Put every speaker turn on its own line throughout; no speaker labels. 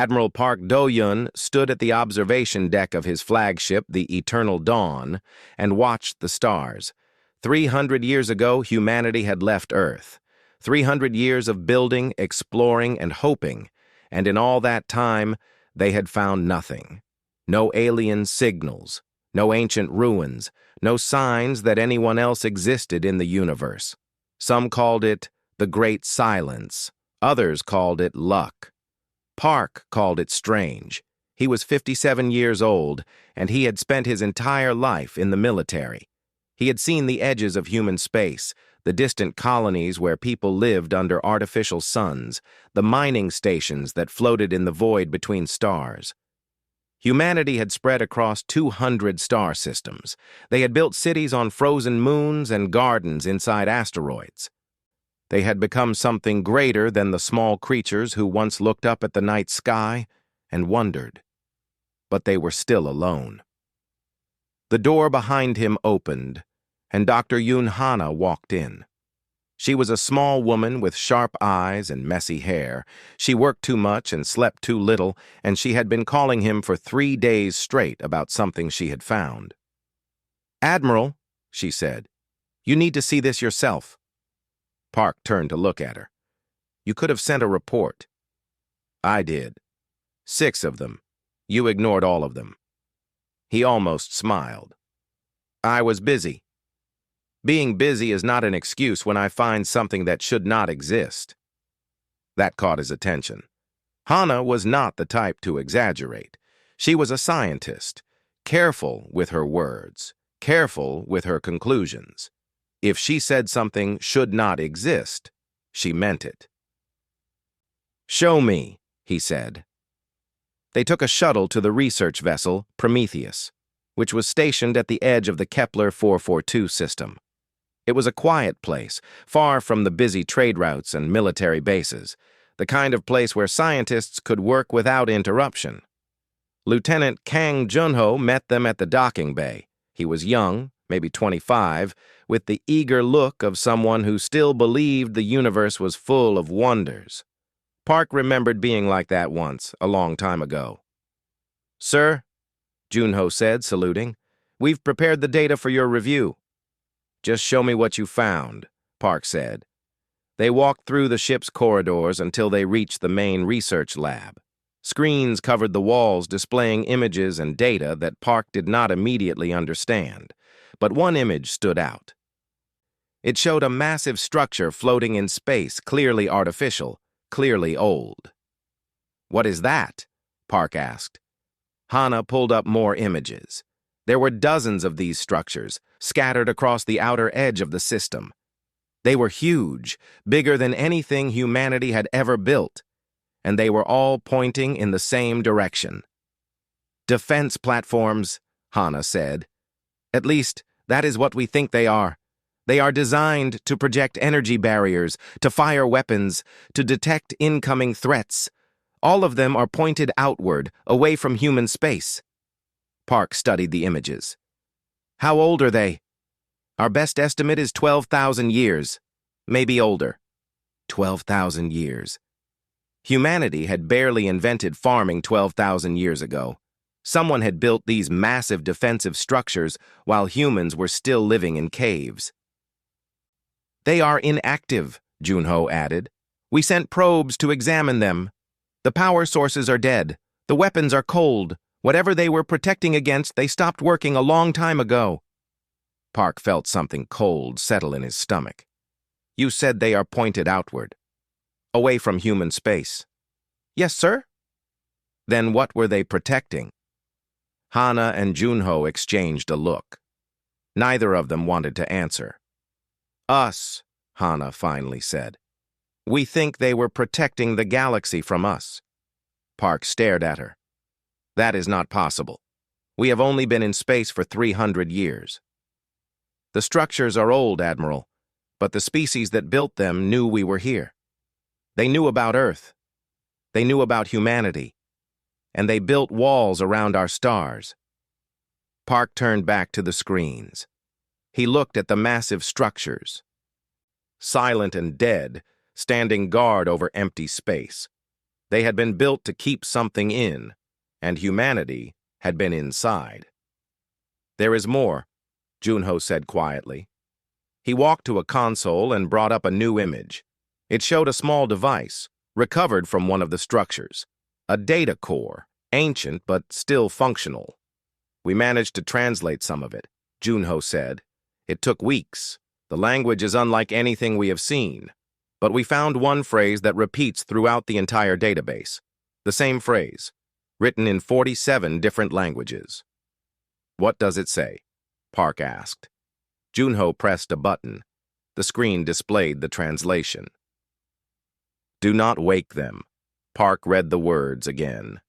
Admiral Park Do-yun stood at the observation deck of his flagship, the Eternal Dawn, and watched the stars. 300 years ago, humanity had left Earth. 300 years of building, exploring, and hoping, and in all that time, they had found nothing. No alien signals, no ancient ruins, no signs that anyone else existed in the universe. Some called it the Great Silence. Others called it luck. Park called it strange. He was 57 years old, and he had spent his entire life in the military. He had seen the edges of human space, the distant colonies where people lived under artificial suns, the mining stations that floated in the void between stars. Humanity had spread across 200 star systems. They had built cities on frozen moons and gardens inside asteroids. They had become something greater than the small creatures who once looked up at the night sky and wondered. But they were still alone. The door behind him opened, and Dr. Yoon Hana walked in. She was a small woman with sharp eyes and messy hair. She worked too much and slept too little, and she had been calling him for 3 days straight about something she had found. "Admiral," she said, "you need to see this yourself." Park turned to look at her. "You could have sent a report." "I did. 6 of them. You ignored all of them." He almost smiled. "I was busy. Being busy is not an excuse when I find something that should not exist." That caught his attention. Hana was not the type to exaggerate. She was a scientist, careful with her words, careful with her conclusions. If she said something should not exist, she meant it. "Show me," he said. They took a shuttle to the research vessel, Prometheus, which was stationed at the edge of the Kepler 442 system. It was a quiet place, far from the busy trade routes and military bases, the kind of place where scientists could work without interruption. Lieutenant Kang Junho met them at the docking bay. He was young, maybe 25, with the eager look of someone who still believed the universe was full of wonders. Park remembered being like that once, a long time ago. "Sir," Junho said, saluting, "we've prepared the data for your review." "Just show me what you found," Park said. They walked through the ship's corridors until they reached the main research lab. Screens covered the walls displaying images and data that Park did not immediately understand, but one image stood out. It showed a massive structure floating in space, clearly artificial, clearly old. "What is that?" Park asked. Hana pulled up more images. There were dozens of these structures, scattered across the outer edge of the system. They were huge, bigger than anything humanity had ever built, and they were all pointing in the same direction. "Defense platforms," Hana said. "At least, that is what we think they are. They are designed to project energy barriers, to fire weapons, to detect incoming threats. All of them are pointed outward, away from human space." Park studied the images. "How old are they?" "Our best estimate is 12,000 years. Maybe older." 12,000 years. Humanity had barely invented farming 12,000 years ago. Someone had built these massive defensive structures while humans were still living in caves. "They are inactive," Junho added. "We sent probes to examine them. The power sources are dead. The weapons are cold. Whatever they were protecting against, they stopped working a long time ago." Park felt something cold settle in his stomach. "You said they are pointed outward, away from human space." "Yes, sir." "Then what were they protecting?" Hana and Junho exchanged a look. Neither of them wanted to answer. "Us," Hana finally said. "We think they were protecting the galaxy from us." Park stared at her. "That is not possible. We have only been in space for 300 years. "The structures are old, Admiral, but the species that built them knew we were here. They knew about Earth. They knew about humanity. And they built walls around our stars." Park turned back to the screens. He looked at the massive structures, silent and dead, standing guard over empty space. They had been built to keep something in, and humanity had been inside. "There is more," Junho said quietly. He walked to a console and brought up a new image. It showed a small device, recovered from one of the structures. A data core, ancient but still functional. "We managed to translate some of it," Junho said. "It took weeks. The language is unlike anything we have seen. But we found one phrase that repeats throughout the entire database. The same phrase, written in 47 different languages." "What does it say?" Park asked. Junho pressed a button. The screen displayed the translation. "Do not wake them." Park read the words again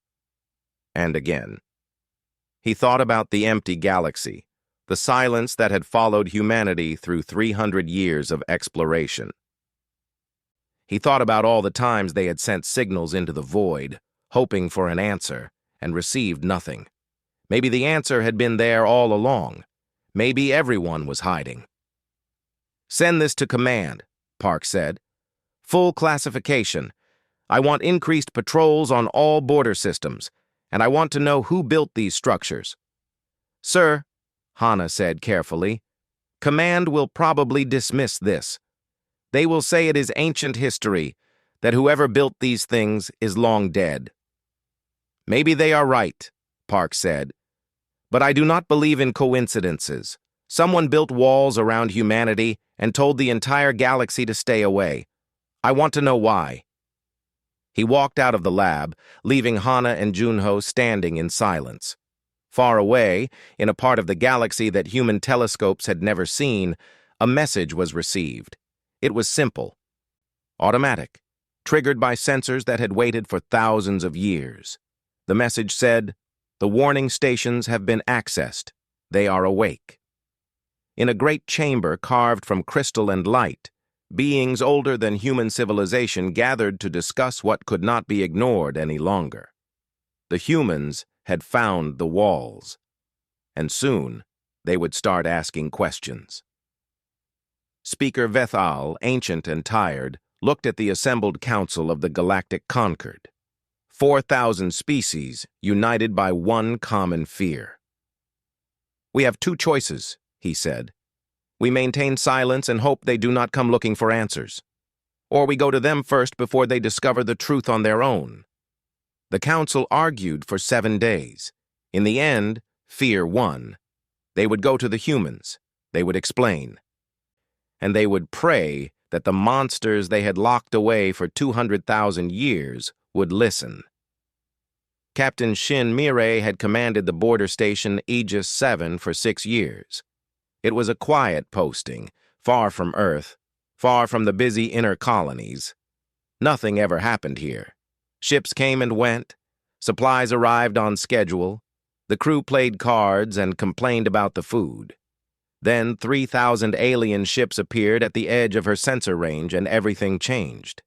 and again. He thought about the empty galaxy, the silence that had followed humanity through 300 years of exploration. He thought about all the times they had sent signals into the void, hoping for an answer, and received nothing. Maybe the answer had been there all along. Maybe everyone was hiding. "Send this to command," Park said. "Full classification. I want increased patrols on all border systems, and I want to know who built these structures." "Sir," Hana said carefully, "command will probably dismiss this. They will say it is ancient history, that whoever built these things is long dead." "Maybe they are right," Park said, "but I do not believe in coincidences. Someone built walls around humanity and told the entire galaxy to stay away. I want to know why." He walked out of the lab, leaving Hana and Junho standing in silence. Far away, in a part of the galaxy that human telescopes had never seen, a message was received. It was simple, automatic, triggered by sensors that had waited for thousands of years. The message said, "The warning stations have been accessed. They are awake." In a great chamber carved from crystal and light, beings older than human civilization gathered to discuss what could not be ignored any longer. The humans had found the walls, and soon they would start asking questions. Speaker Vethal, ancient and tired, looked at the assembled council of the Galactic Concord. 4,000 species united by one common fear. "We have two choices," he said. "We maintain silence and hope they do not come looking for answers. Or we go to them first before they discover the truth on their own." The council argued for 7 days. In the end, fear won. They would go to the humans. They would explain. And they would pray that the monsters they had locked away for 200,000 years would listen. Captain Shin Mirai had commanded the border station Aegis 7 for 6 years. It was a quiet posting, far from Earth, far from the busy inner colonies. Nothing ever happened here. Ships came and went. Supplies arrived on schedule. The crew played cards and complained about the food. Then 3,000 alien ships appeared at the edge of her sensor range and everything changed.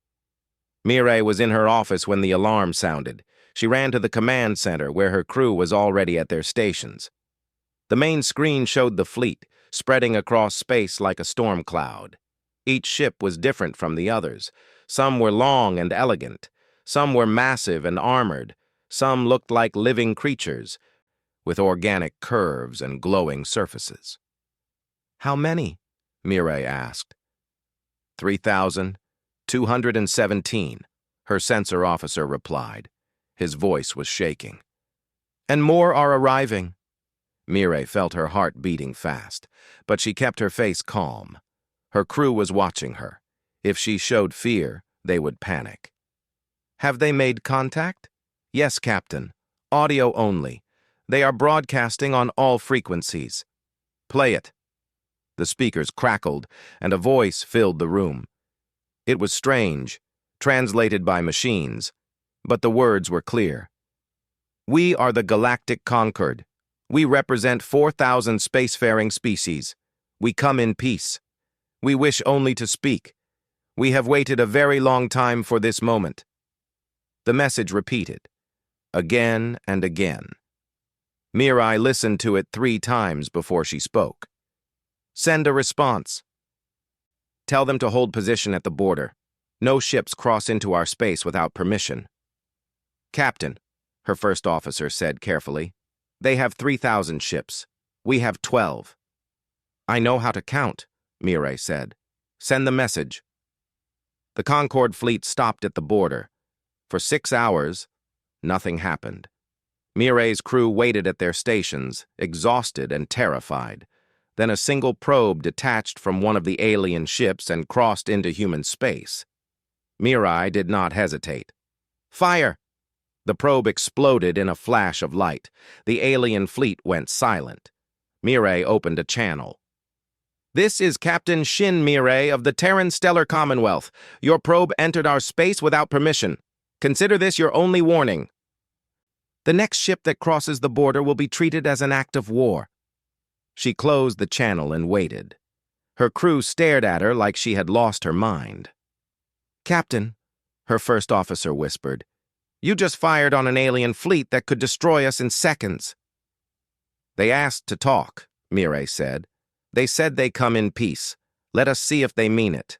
Mirai was in her office when the alarm sounded. She ran to the command center where her crew was already at their stations. The main screen showed the fleet, spreading across space like a storm cloud. Each ship was different from the others. Some were long and elegant. Some were massive and armored. Some looked like living creatures, with organic curves and glowing surfaces. "How many?" Mirai asked. 3,217, her sensor officer replied. His voice was shaking. "And more are arriving." Mirai felt her heart beating fast, but she kept her face calm. Her crew was watching her. If she showed fear, they would panic. "Have they made contact?" "Yes, Captain. Audio only. They are broadcasting on all frequencies." "Play it." The speakers crackled, and a voice filled the room. It was strange, translated by machines, but the words were clear. "We are the Galactic Concord. We represent 4,000 spacefaring species. We come in peace. We wish only to speak. We have waited a very long time for this moment." The message repeated, again and again. Mirai listened to it 3 times before she spoke. "Send a response. Tell them to hold position at the border. No ships cross into our space without permission." Captain, her first officer said carefully, they have 3,000 ships. We have 12. I know how to count, Mireille said. Send the message. The Concorde fleet stopped at the border. For 6 hours, nothing happened. Mireille's crew waited at their stations, exhausted and terrified. Then a single probe detached from one of the alien ships and crossed into human space. Mireille did not hesitate. Fire! The probe exploded in a flash of light. The alien fleet went silent. Mireille opened a channel. This is Captain Shin Mireille of the Terran Stellar Commonwealth. Your probe entered our space without permission. Consider this your only warning. The next ship that crosses the border will be treated as an act of war. She closed the channel and waited. Her crew stared at her like she had lost her mind. Captain, her first officer whispered, you just fired on an alien fleet that could destroy us in seconds. They asked to talk, Mireille said. They said they come in peace. Let us see if they mean it.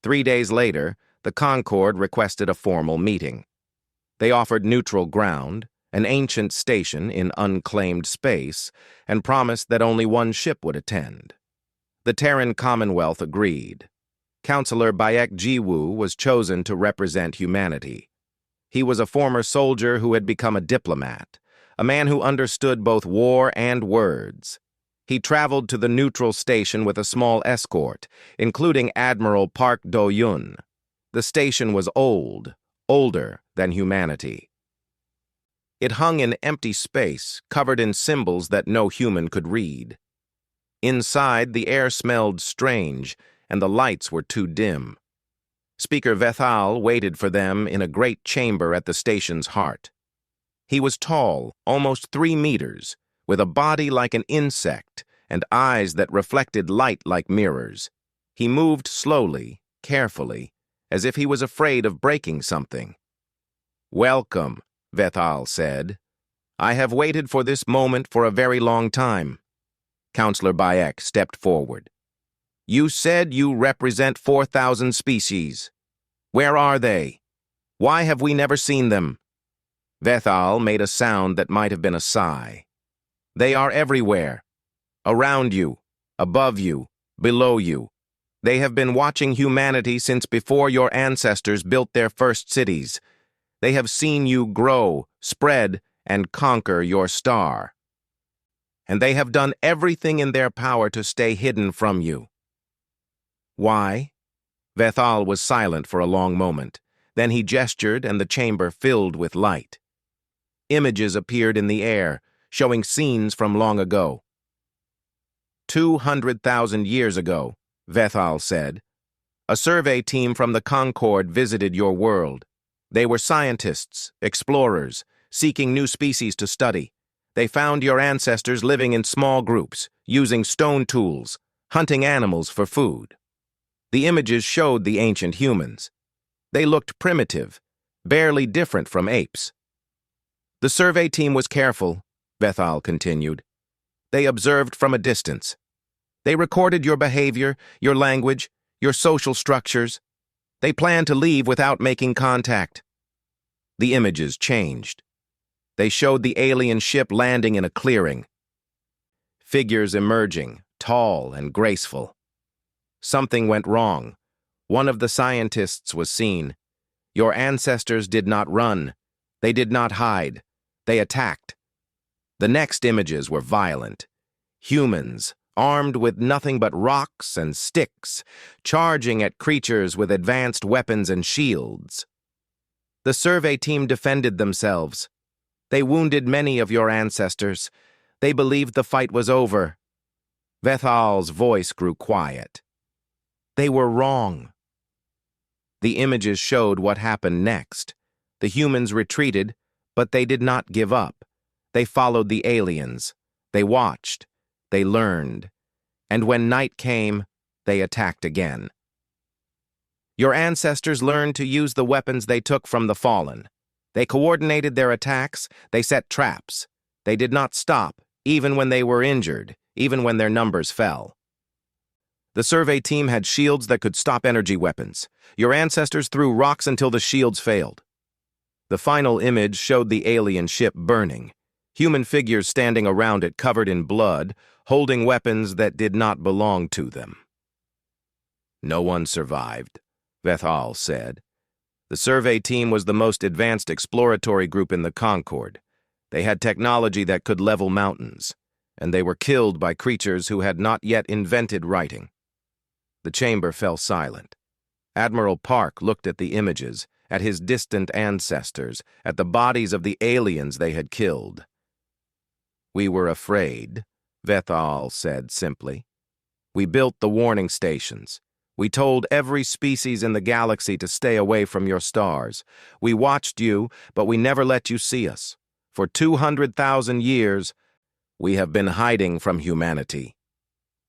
3 days later, the Concorde requested a formal meeting. They offered neutral ground, an ancient station in unclaimed space, and promised that only one ship would attend. The Terran Commonwealth agreed. Counselor Bayek Jiwoo was chosen to represent humanity. He was a former soldier who had become a diplomat, a man who understood both war and words. He traveled to the neutral station with a small escort, including Admiral Park Do-yun. The station was old, older than humanity. It hung in empty space, covered in symbols that no human could read. Inside, the air smelled strange, and the lights were too dim. Speaker Vethal waited for them in a great chamber at the station's heart. He was tall, almost 3 meters, with a body like an insect and eyes that reflected light like mirrors. He moved slowly, carefully, as if he was afraid of breaking something. Welcome, Vethal said. I have waited for this moment for a very long time. Counselor Bayek stepped forward. You said you represent 4,000 species. Where are they? Why have we never seen them? Vethal made a sound that might have been a sigh. They are everywhere. Around you, above you, below you. They have been watching humanity since before your ancestors built their first cities. They have seen you grow, spread, and conquer your star. And they have done everything in their power to stay hidden from you. Why? Vethal was silent for a long moment. Then he gestured and the chamber filled with light. Images appeared in the air, showing scenes from long ago. 200,000 years ago, Vethal said, a survey team from the Concorde visited your world. They were scientists, explorers, seeking new species to study. They found your ancestors living in small groups, using stone tools, hunting animals for food. The images showed the ancient humans. They looked primitive, barely different from apes. The survey team was careful, Vethal continued. They observed from a distance. They recorded your behavior, your language, your social structures. They planned to leave without making contact. The images changed. They showed the alien ship landing in a clearing. Figures emerging, tall and graceful. Something went wrong. One of the scientists was seen. Your ancestors did not run. They did not hide. They attacked. The next images were violent. Humans, armed with nothing but rocks and sticks, charging at creatures with advanced weapons and shields. The survey team defended themselves. They wounded many of your ancestors. They believed the fight was over. Vethal's voice grew quiet. They were wrong. The images showed what happened next. The humans retreated, but they did not give up. They followed the aliens. They watched. They learned. And when night came, they attacked again. Your ancestors learned to use the weapons they took from the fallen. They coordinated their attacks. They set traps. They did not stop, even when they were injured, even when their numbers fell. The survey team had shields that could stop energy weapons. Your ancestors threw rocks until the shields failed. The final image showed the alien ship burning, human figures standing around it covered in blood, holding weapons that did not belong to them. No one survived, Vethal said. The survey team was the most advanced exploratory group in the Concorde. They had technology that could level mountains, and they were killed by creatures who had not yet invented writing. The chamber fell silent. Admiral Park looked at the images, at his distant ancestors, at the bodies of the aliens they had killed. "We were afraid," Vethal said simply. "We built the warning stations. We told every species in the galaxy to stay away from your stars. We watched you, but we never let you see us. For 200,000 years, we have been hiding from humanity."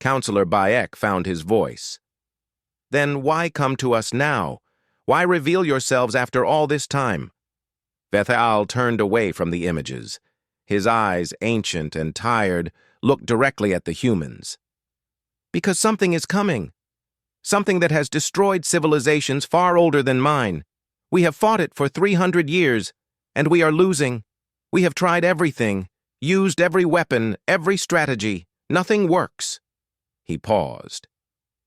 Counselor Bayek found his voice. "Then why come to us now? Why reveal yourselves after all this time?" Vethal turned away from the images. His eyes, ancient and tired, looked directly at the humans. "Because something is coming. Something that has destroyed civilizations far older than mine. We have fought it for 300 years, and we are losing. We have tried everything, used every weapon, every strategy. Nothing works." He paused.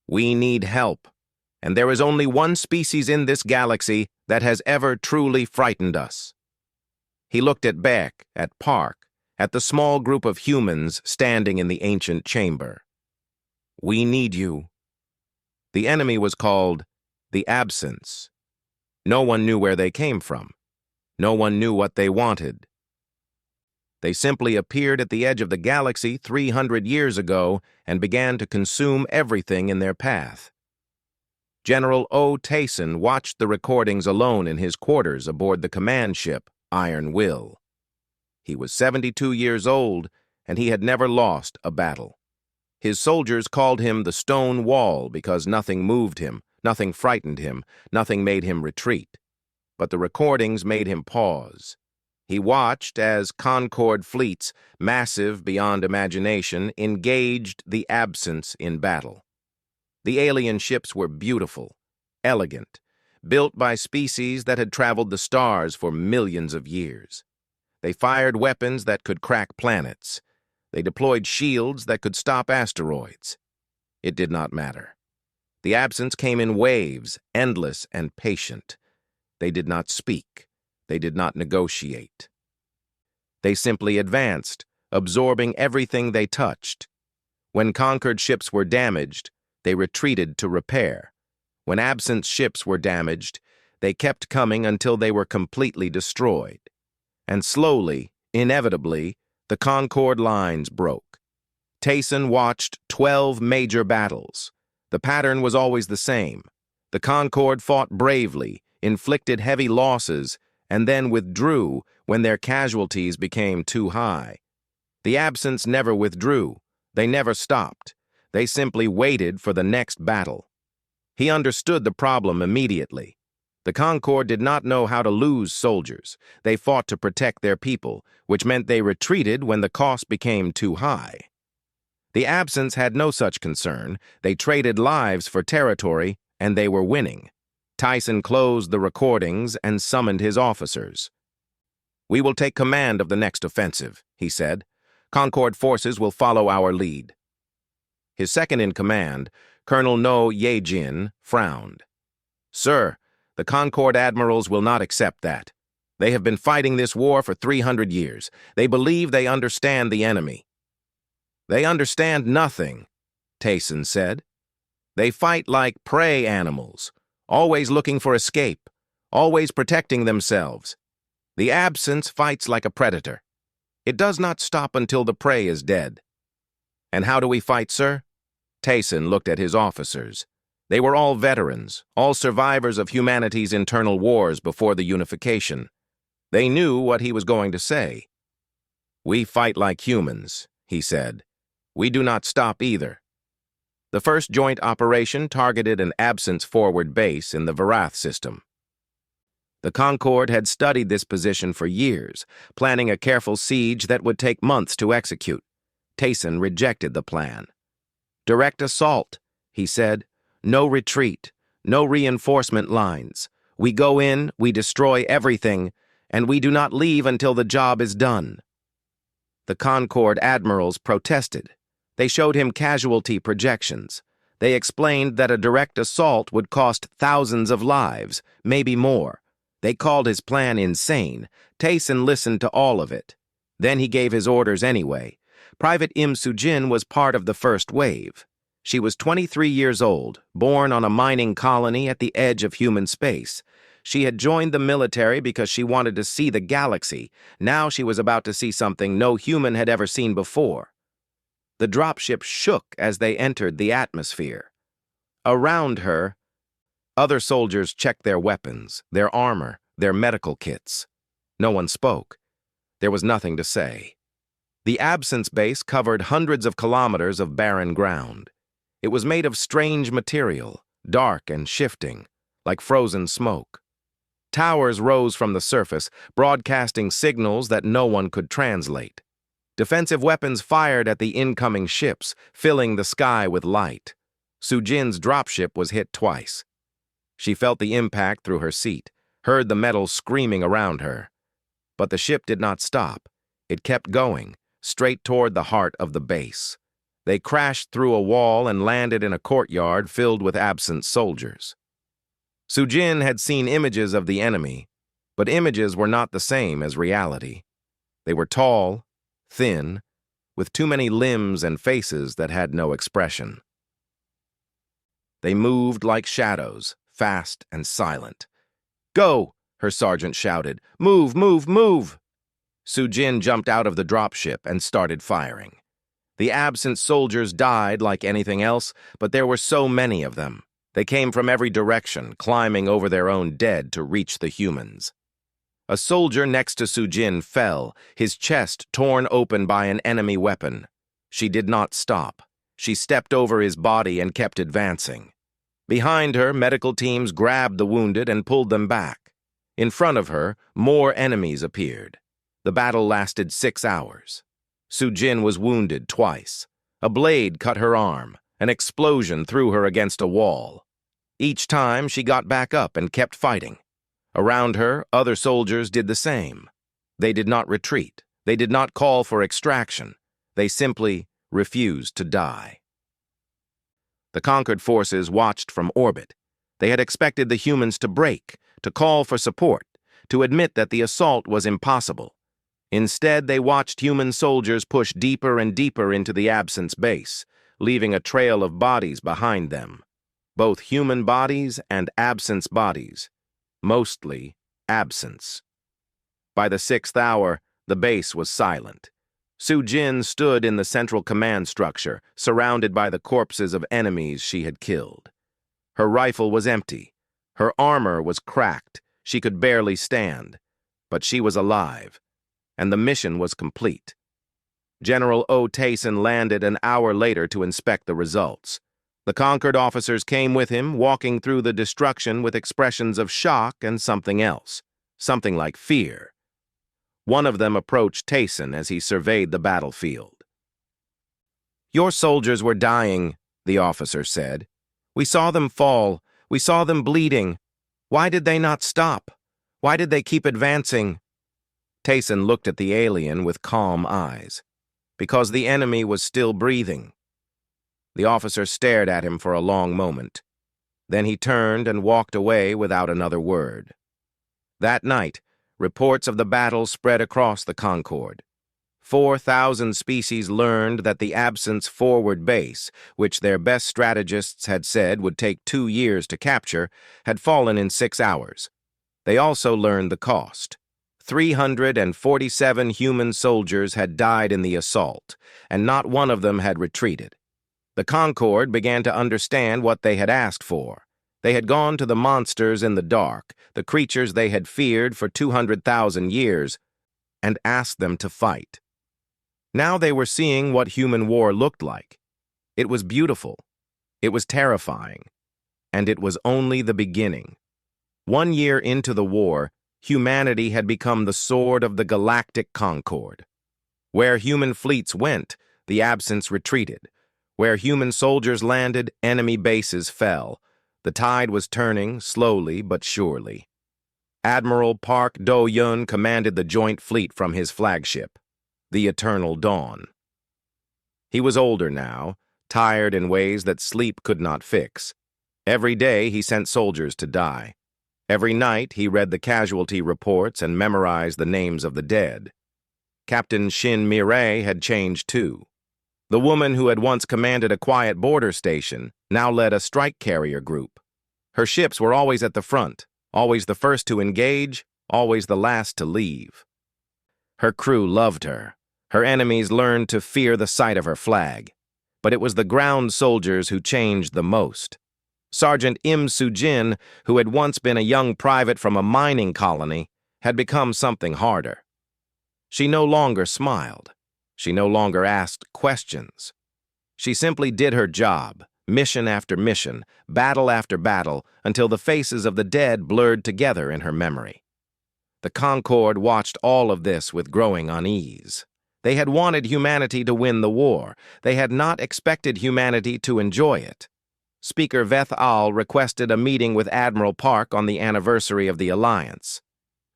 "We need help, and there is only one species in this galaxy that has ever truly frightened us." He looked at Beck, at Park, at the small group of humans standing in the ancient chamber. "We need you." The enemy was called the Absence. No one knew where they came from. No one knew what they wanted. They simply appeared at the edge of the galaxy 300 years ago and began to consume everything in their path. General O. Tayson watched the recordings alone in his quarters aboard the command ship, Iron Will. He was 72 years old, and he had never lost a battle. His soldiers called him the Stone Wall because nothing moved him, nothing frightened him, nothing made him retreat. But the recordings made him pause. He watched as Concorde fleets, massive beyond imagination, engaged the Absence in battle. The alien ships were beautiful, elegant, built by species that had traveled the stars for millions of years. They fired weapons that could crack planets. They deployed shields that could stop asteroids. It did not matter. The Absence came in waves, endless and patient. They did not speak. They did not negotiate. They simply advanced, absorbing everything they touched. When conquered ships were damaged, they retreated to repair. When Absence ships were damaged, they kept coming until they were completely destroyed. And slowly, inevitably, the Concorde lines broke. Tayson watched 12 major battles. The pattern was always the same. The Concorde fought bravely, inflicted heavy losses, and then withdrew when their casualties became too high. The Absence never withdrew. They never stopped. They simply waited for the next battle. He understood the problem immediately. The Concorde did not know how to lose soldiers. They fought to protect their people, which meant they retreated when the cost became too high. The Absence had no such concern. They traded lives for territory, and they were winning. Tayson closed the recordings and summoned his officers. "We will take command of the next offensive," he said. "Concorde forces will follow our lead." His second-in-command, Colonel No Yejin, frowned. "Sir, the Concorde admirals will not accept that. They have been fighting this war for 300 years. They believe they understand the enemy." "They understand nothing," Tayson said. "They fight like prey animals, always looking for escape, always protecting themselves. The Absence fights like a predator. It does not stop until the prey is dead." "And how do we fight, sir?" Tayson looked at his officers. They were all veterans, all survivors of humanity's internal wars before the unification. They knew what he was going to say. "We fight like humans," he said. "We do not stop either." The first joint operation targeted an Absence forward base in the Varath system. The Concorde had studied this position for years, planning a careful siege that would take months to execute. Tayson rejected the plan. "Direct assault," he said. "No retreat, no reinforcement lines. We go in, we destroy everything, and we do not leave until the job is done." The Concorde admirals protested. They showed him casualty projections. They explained that a direct assault would cost thousands of lives, maybe more. They called his plan insane. Tayson listened to all of it. Then he gave his orders anyway. Private Im Sujin was part of the first wave. She was 23 years old, born on a mining colony at the edge of human space. She had joined the military because she wanted to see the galaxy. Now she was about to see something no human had ever seen before. The dropship shook as they entered the atmosphere. Around her, other soldiers checked their weapons, their armor, their medical kits. No one spoke. There was nothing to say. The absence base covered hundreds of kilometers of barren ground. It was made of strange material, dark and shifting, like frozen smoke. Towers rose from the surface, broadcasting signals that no one could translate. Defensive weapons fired at the incoming ships, filling the sky with light. Sujin's dropship was hit twice. She felt the impact through her seat, heard the metal screaming around her. But the ship did not stop. It kept going, straight toward the heart of the base. They crashed through a wall and landed in a courtyard filled with absent soldiers. Sujin had seen images of the enemy, but images were not the same as reality. They were tall, thin, with too many limbs and faces that had no expression. They moved like shadows, fast and silent. "Go!" her sergeant shouted. "Move, move, move!" Sujin jumped out of the dropship and started firing. The absent soldiers died like anything else, but there were so many of them. They came from every direction, climbing over their own dead to reach the humans. A soldier next to Sujin fell, his chest torn open by an enemy weapon. She did not stop. She stepped over his body and kept advancing. Behind her, medical teams grabbed the wounded and pulled them back. In front of her, more enemies appeared. The battle lasted 6 hours. Sujin was wounded twice. A blade cut her arm. An explosion threw her against a wall. Each time, she got back up and kept fighting. Around her, other soldiers did the same. They did not retreat. They did not call for extraction. They simply refused to die. The conquered forces watched from orbit. They had expected the humans to break, to call for support, to admit that the assault was impossible. Instead, they watched human soldiers push deeper and deeper into the absence base, leaving a trail of bodies behind them. Both human bodies and absence bodies. Mostly absence. By the 6th hour, the base was silent. Sujin stood in the central command structure, surrounded by the corpses of enemies she had killed. Her rifle was empty. Her armor was cracked. She could barely stand. But she was alive, and the mission was complete. General O. Tayson landed an hour later to inspect the results. The conquered officers came with him, walking through the destruction with expressions of shock and something else, something like fear. One of them approached Tayson as he surveyed the battlefield. "Your soldiers were dying," the officer said. "We saw them fall. We saw them bleeding. Why did they not stop? Why did they keep advancing?" Tayson looked at the alien with calm eyes. Because the enemy was still breathing. The officer stared at him for a long moment. Then he turned and walked away without another word. That night, reports of the battle spread across the Concorde. 4,000 species learned that the absence forward base, which their best strategists had said would take 2 years to capture, had fallen in 6 hours. They also learned the cost. 347 human soldiers had died in the assault, and not one of them had retreated. The Concorde began to understand what they had asked for. They had gone to the monsters in the dark, the creatures they had feared for 200,000 years, and asked them to fight. Now they were seeing what human war looked like. It was beautiful. It was terrifying. And it was only the beginning. 1 year into the war, humanity had become the sword of the Galactic Concorde. Where human fleets went, the absence retreated. Where human soldiers landed, enemy bases fell. The tide was turning, slowly but surely. Admiral Park Do-yun commanded the joint fleet from his flagship, the Eternal Dawn. He was older now, tired in ways that sleep could not fix. Every day he sent soldiers to die. Every night he read the casualty reports and memorized the names of the dead. Captain Shin Mirai had changed too. The woman who had once commanded a quiet border station now led a strike carrier group. Her ships were always at the front, always the first to engage, always the last to leave. Her crew loved her. Her enemies learned to fear the sight of her flag. But it was the ground soldiers who changed the most. Sergeant Im Soo-jin, who had once been a young private from a mining colony, had become something harder. She no longer smiled. She no longer asked questions. She simply did her job, mission after mission, battle after battle, until the faces of the dead blurred together in her memory. The Concord watched all of this with growing unease. They had wanted humanity to win the war. They had not expected humanity to enjoy it. Speaker Veth Al requested a meeting with Admiral Park on the anniversary of the alliance.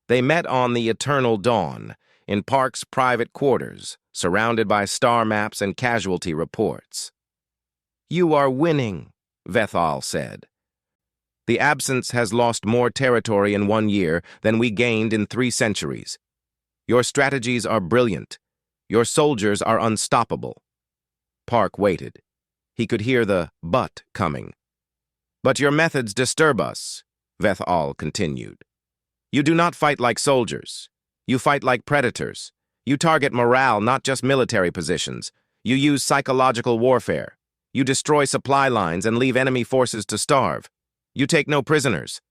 They met on the Eternal Dawn, in Park's private quarters, surrounded by star maps and casualty reports. "You are winning," Veth Al said. "The Absence has lost more territory in 1 year than we gained in 3 centuries. Your strategies are brilliant. Your soldiers are unstoppable." Park waited. He could hear the "but" coming. "But your methods disturb us," Veth Al continued. "You do not fight like soldiers. You fight like predators. You target morale, not just military positions. You use psychological warfare. You destroy supply lines and leave enemy forces to starve. You take no prisoners."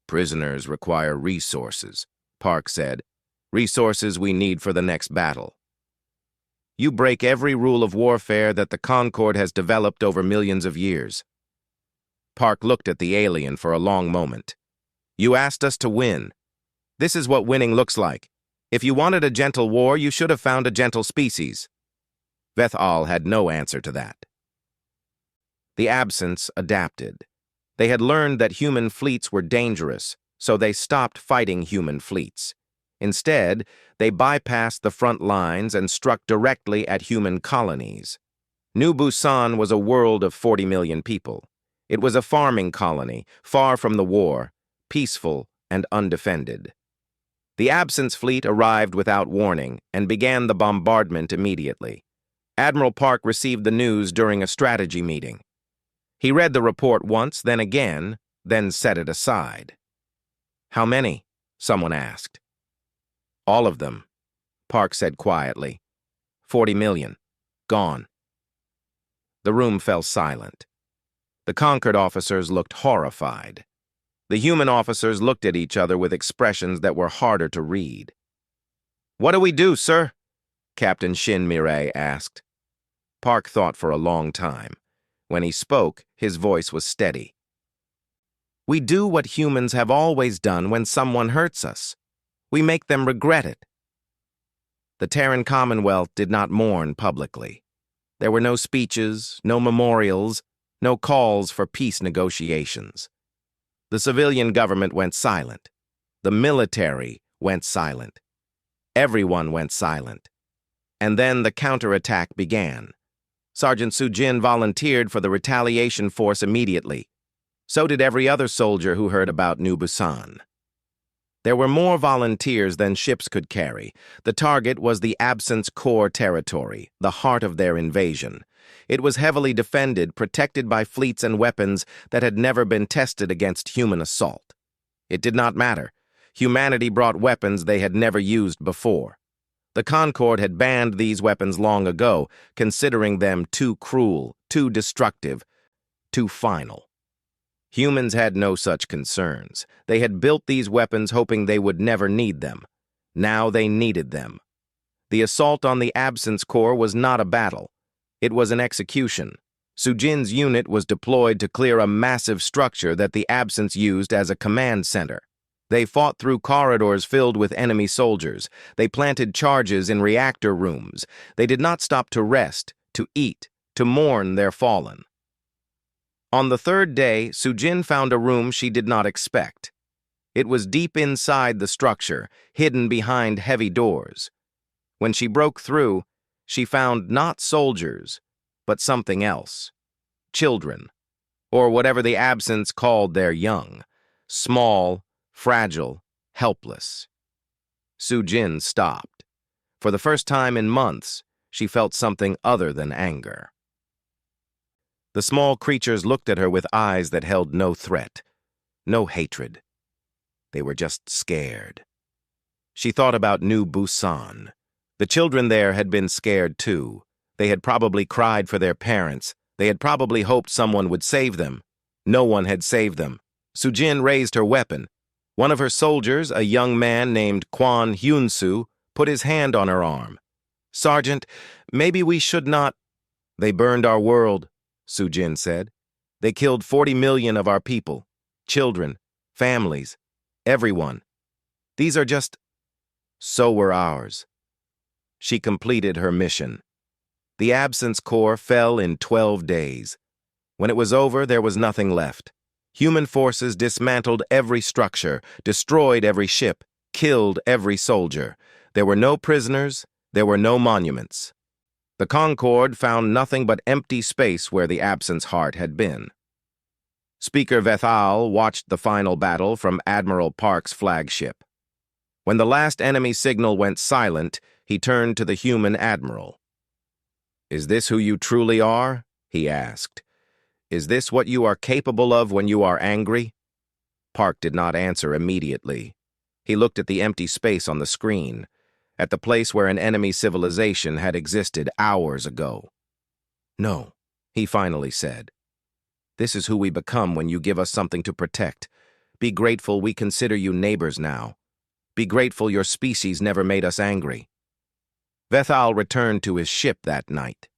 "Prisoners require resources," Park said. "Resources we need for the next battle." "You break every rule of warfare that the Concord has developed over millions of years." Park looked at the alien for a long moment. "You asked us to win. This is what winning looks like. If you wanted a gentle war, you should have found a gentle species." Veth Al had no answer to that. The Absence adapted. They had learned that human fleets were dangerous, so they stopped fighting human fleets. Instead, they bypassed the front lines and struck directly at human colonies. New Busan was a world of 40 million people. It was a farming colony, far from the war, peaceful and undefended. The Absence fleet arrived without warning and began the bombardment immediately. Admiral Park received the news during a strategy meeting. He read the report once, then again, then set it aside. "How many?" someone asked. "All of them," Park said quietly. 40 million. Gone." The room fell silent. The Concord officers looked horrified. The human officers looked at each other with expressions that were harder to read. "What do we do, sir?" Captain Shin Mirai asked. Park thought for a long time. When he spoke, his voice was steady. "We do what humans have always done when someone hurts us. We make them regret it." The Terran Commonwealth did not mourn publicly. There were no speeches, no memorials, no calls for peace negotiations. The civilian government went silent. The military went silent. Everyone went silent. And then the counterattack began. Sergeant Soo-jin volunteered for the retaliation force immediately. So did every other soldier who heard about New Busan. There were more volunteers than ships could carry. The target was the Absence core territory, the heart of their invasion. It was heavily defended, protected by fleets and weapons that had never been tested against human assault. It did not matter. Humanity brought weapons they had never used before. The Concord had banned these weapons long ago, considering them too cruel, too destructive, too final. Humans had no such concerns. They had built these weapons hoping they would never need them. Now they needed them. The assault on the Absence core was not a battle. It was an execution. Soo-jin's unit was deployed to clear a massive structure that the Absence used as a command center. They fought through corridors filled with enemy soldiers. They planted charges in reactor rooms. They did not stop to rest, to eat, to mourn their fallen. On the third day, Soo-jin found a room she did not expect. It was deep inside the structure, hidden behind heavy doors. When she broke through, she found not soldiers, but something else. Children, or whatever the absence called their young. Small, fragile, helpless. Su-jin stopped. For the first time in months, she felt something other than anger. The small creatures looked at her with eyes that held no threat, no hatred. They were just scared. She thought about New Busan. The children there had been scared too. They had probably cried for their parents. They had probably hoped someone would save them. No one had saved them. Su-jin raised her weapon. One of her soldiers, a young man named Kwon Hyun-soo, put his hand on her arm. "Sergeant, maybe we should not—" "They burned our world," Su-jin said. "They killed 40 million of our people. Children, families, everyone. These are just—" "So were ours." She completed her mission. The Absence Corps fell in 12 days. When it was over, there was nothing left. Human forces dismantled every structure, destroyed every ship, killed every soldier. There were no prisoners, there were no monuments. The Concorde found nothing but empty space where the Absence Heart had been. Speaker Vethal watched the final battle from Admiral Park's flagship. When the last enemy signal went silent, he turned to the human admiral. "Is this who you truly are?" he asked. "Is this what you are capable of when you are angry?" Park did not answer immediately. He looked at the empty space on the screen, at the place where an enemy civilization had existed hours ago. "No," he finally said. "This is who we become when you give us something to protect. Be grateful we consider you neighbors now. Be grateful your species never made us angry." Vethal returned to his ship that night.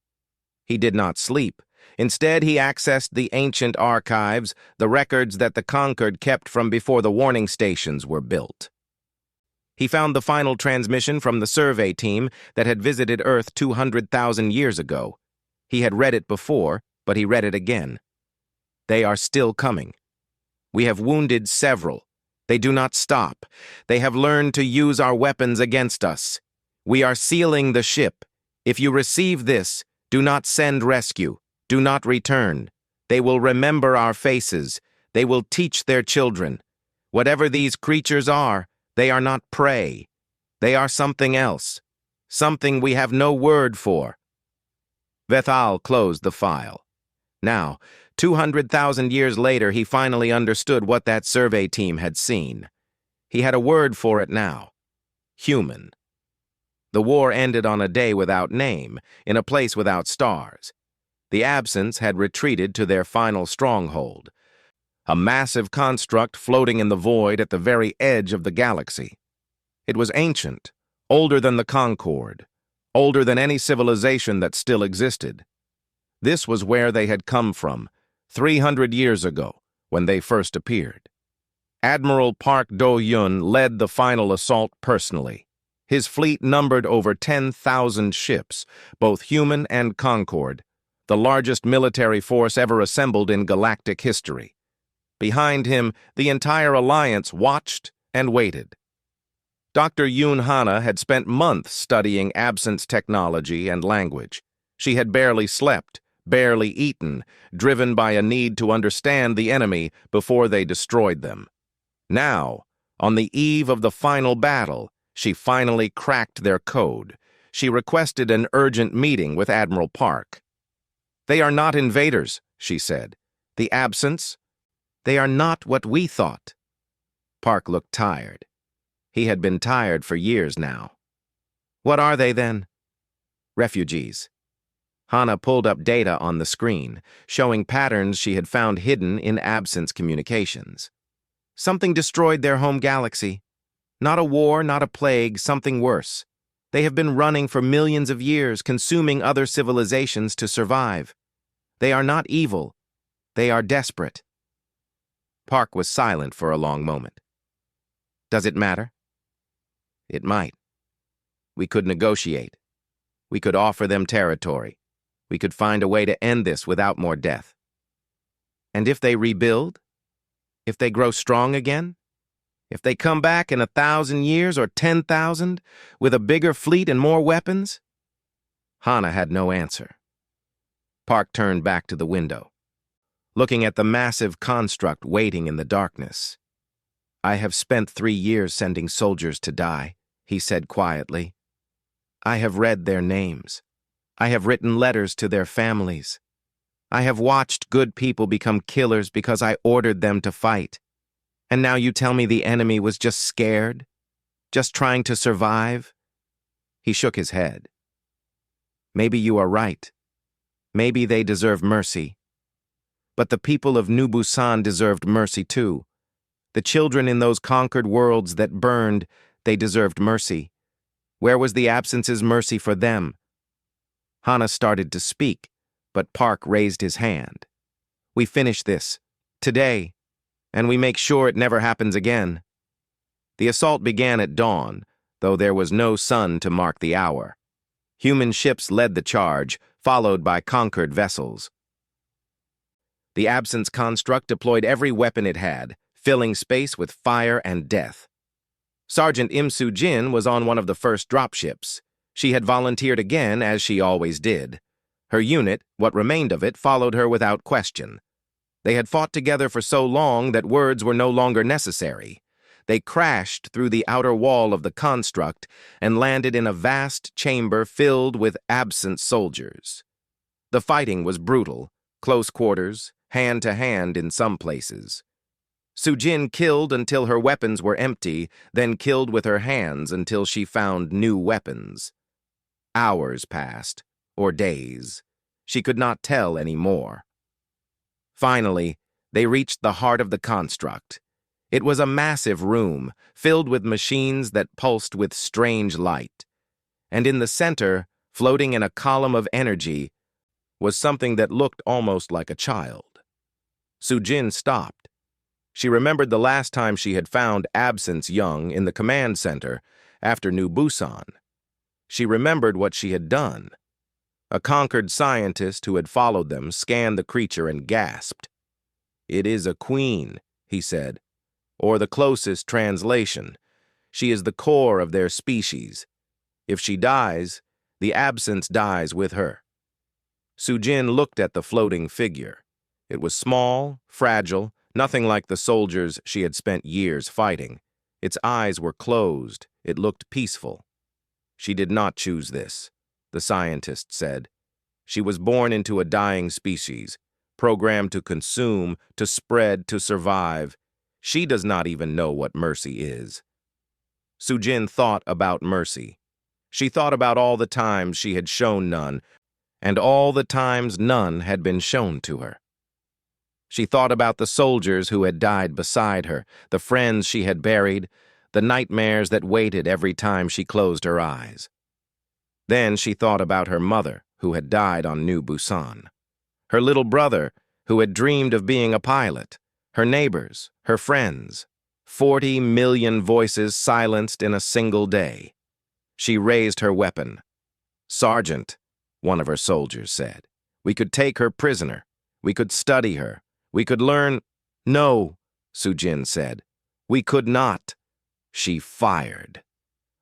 He did not sleep. Instead, he accessed the ancient archives, the records that the Concorde kept from before the warning stations were built. He found the final transmission from the survey team that had visited Earth 200,000 years ago. He had read it before, but he read it again. "They are still coming. We have wounded several. They do not stop. They have learned to use our weapons against us. We are sealing the ship. If you receive this, do not send rescue. Do not return. They will remember our faces. They will teach their children. Whatever these creatures are, they are not prey. They are something else. Something we have no word for." Vethal closed the file. Now, 200,000 years later, he finally understood what that survey team had seen. He had a word for it now. Human. The war ended on a day without name, in a place without stars. The Absence had retreated to their final stronghold, a massive construct floating in the void at the very edge of the galaxy. It was ancient, older than the Concorde, older than any civilization that still existed. This was where they had come from, 300 years ago, when they first appeared. Admiral Park Do-hyun led the final assault personally. His fleet numbered over 10,000 ships, both human and Concorde, the largest military force ever assembled in galactic history. Behind him, the entire alliance watched and waited. Dr. Yoon Hana had spent months studying Absence technology and language. She had barely slept, barely eaten, driven by a need to understand the enemy before they destroyed them. Now, on the eve of the final battle, she finally cracked their code. She requested an urgent meeting with Admiral Park. "They are not invaders," she said. "The Absence, they are not what we thought." Park looked tired. He had been tired for years now. "What are they, then?" "Refugees." Hana pulled up data on the screen, showing patterns she had found hidden in Absence communications. Something destroyed their home galaxy. Not a war, not a plague, something worse. They have been running for millions of years, consuming other civilizations to survive. They are not evil. They are desperate. Park was silent for a long moment. "Does it matter?" "It might. We could negotiate. We could offer them territory. We could find a way to end this without more death." "And if they rebuild? If they grow strong again? If they come back in 1,000 years or 10,000 with a bigger fleet and more weapons? Hana had no answer. Park turned back to the window, looking at the massive construct waiting in the darkness. I have spent 3 years sending soldiers to die, he said quietly. I have read their names. I have written letters to their families. I have watched good people become killers because I ordered them to fight. And now you tell me the enemy was just scared? Just trying to survive? He shook his head. Maybe you are right. Maybe they deserve mercy. But the people of New Busan deserved mercy too. The children in those conquered worlds that burned, they deserved mercy. Where was the absence's mercy for them? Hana started to speak, but Park raised his hand. We finish this, today, and we make sure it never happens again. The assault began at dawn, though there was no sun to mark the hour. Human ships led the charge, followed by conquered vessels. The absence construct deployed every weapon it had, filling space with fire and death. Sergeant Im Soo-jin was on one of the first dropships. She had volunteered again, as she always did. Her unit, what remained of it, followed her without question. They had fought together for so long that words were no longer necessary. They crashed through the outer wall of the construct and landed in a vast chamber filled with absent soldiers. The fighting was brutal, close quarters, hand-to-hand in some places. Soo-jin killed until her weapons were empty, then killed with her hands until she found new weapons. Hours passed, or days. She could not tell any more. Finally, they reached the heart of the construct. It was a massive room, filled with machines that pulsed with strange light. And in the center, floating in a column of energy, was something that looked almost like a child. Soo-jin stopped. She remembered the last time she had found Absence young in the command center after New Busan. She remembered what she had done. A conquered scientist who had followed them scanned the creature and gasped. "It is a queen," he said, "or the closest translation. She is the core of their species. If she dies, the Absence dies with her." Soo-jin looked at the floating figure. It was small, fragile, nothing like the soldiers she had spent years fighting. Its eyes were closed. It looked peaceful. She did not choose this, the scientist said. She was born into a dying species, programmed to consume, to spread, to survive. She does not even know what mercy is. Soo-jin thought about mercy. She thought about all the times she had shown none, and all the times none had been shown to her. She thought about the soldiers who had died beside her, the friends she had buried, the nightmares that waited every time she closed her eyes. Then she thought about her mother, who had died on New Busan, her little brother, who had dreamed of being a pilot, her neighbors, her friends, 40 million voices silenced in a single day. She raised her weapon. "Sergeant," one of her soldiers said, "we could take her prisoner. We could study her. We could learn—" "No," Soo-jin said. "We could not." She fired.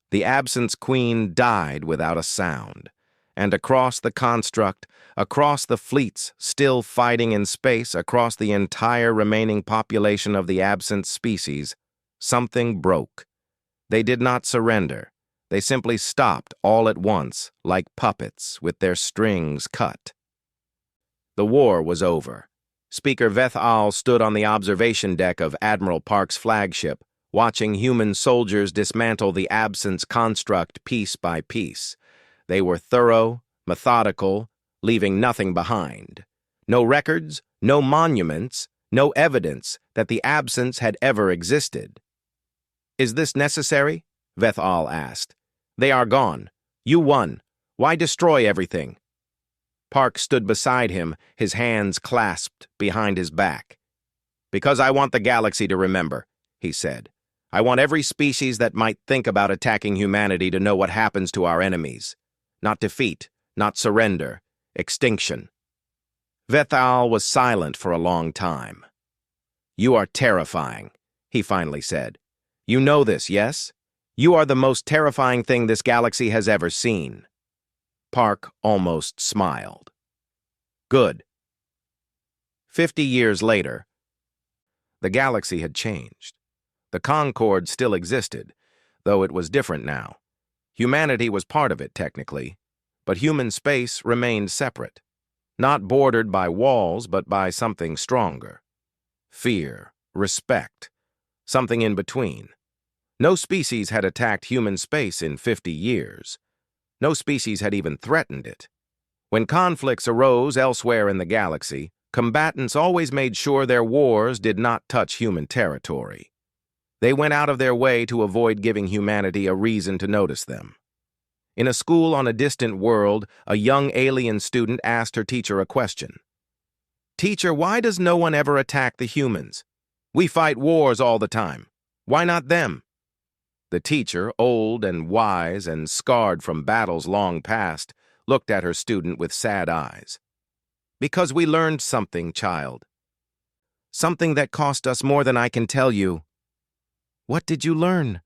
The Absence Queen died without a sound, and across the construct, across the fleets still fighting in space, across the entire remaining population of the Absence species, something broke. They did not surrender. They simply stopped all at once, like puppets with their strings cut. The war was over. Speaker Veth Al stood on the observation deck of Admiral Park's flagship, watching human soldiers dismantle the Absence construct piece by piece. They were thorough, methodical, leaving nothing behind. No records, no monuments, no evidence that the Absence had ever existed. "Is this necessary?" Veth Al asked. "They are gone. You won. Why destroy everything?" Park stood beside him, his hands clasped behind his back. "Because I want the galaxy to remember," he said. "I want every species that might think about attacking humanity to know what happens to our enemies. Not defeat, not surrender, extinction." Veth Al was silent for a long time. "You are terrifying," he finally said. You know this, yes? You are the most terrifying thing this galaxy has ever seen. Park almost smiled. Good. 50 years later, the galaxy had changed. The Concord still existed, though it was different now. Humanity was part of it, technically, but human space remained separate, not bordered by walls, but by something stronger. Fear, respect, something in between. No species had attacked human space in 50 years. No species had even threatened it. When conflicts arose elsewhere in the galaxy, combatants always made sure their wars did not touch human territory. They went out of their way to avoid giving humanity a reason to notice them. In a school on a distant world, a young alien student asked her teacher a question. "Teacher, why does no one ever attack the humans? We fight wars all the time. Why not them?" The teacher, old and wise and scarred from battles long past, looked at her student with sad eyes. "Because we learned something, child. Something that cost us more than I can tell you." "What did you learn?"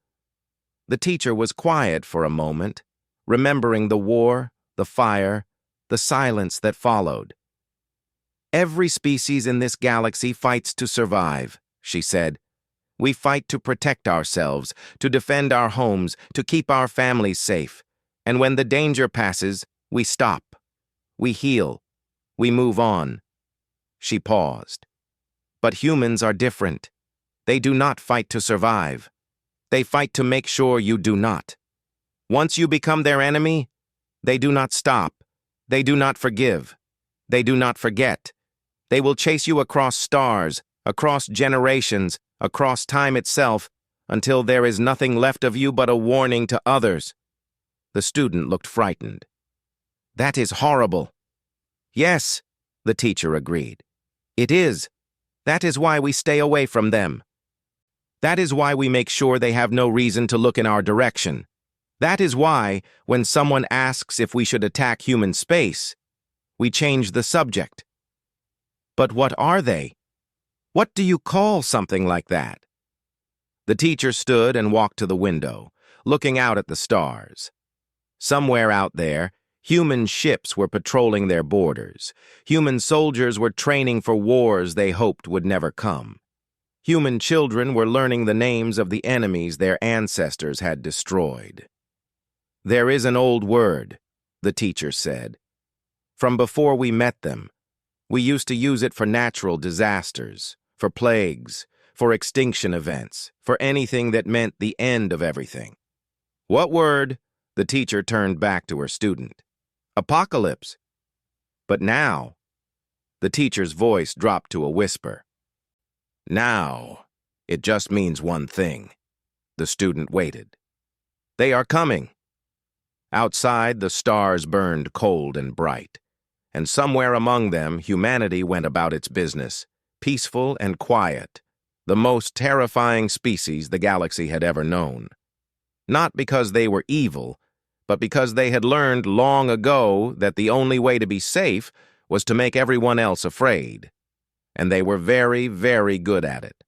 The teacher was quiet for a moment, remembering the war, the fire, the silence that followed. "Every species in this galaxy fights to survive," she said. "We fight to protect ourselves, to defend our homes, to keep our families safe. And when the danger passes, we stop. We heal. We move on." She paused. "But humans are different. They do not fight to survive. They fight to make sure you do not. Once you become their enemy, they do not stop. They do not forgive. They do not forget. They will chase you across stars, across generations, across time itself, until there is nothing left of you but a warning to others." The student looked frightened. "That is horrible." "Yes," the teacher agreed. "It is. That is why we stay away from them. That is why we make sure they have no reason to look in our direction. That is why, when someone asks if we should attack human space, we change the subject." "But what are they? What do you call something like that?" The teacher stood and walked to the window, looking out at the stars. Somewhere out there, human ships were patrolling their borders. Human soldiers were training for wars they hoped would never come. Human children were learning the names of the enemies their ancestors had destroyed. "There is an old word," the teacher said. "From before we met them, we used to use it for natural disasters, for plagues, for extinction events, for anything that meant the end of everything." "What word?" The teacher turned back to her student. "Apocalypse." "But now," the teacher's voice dropped to a whisper. "Now, it just means one thing." The student waited. "They are coming." Outside, the stars burned cold and bright, and somewhere among them, humanity went about its business, peaceful and quiet, the most terrifying species the galaxy had ever known. Not because they were evil, but because they had learned long ago that the only way to be safe was to make everyone else afraid. And they were very, very good at it.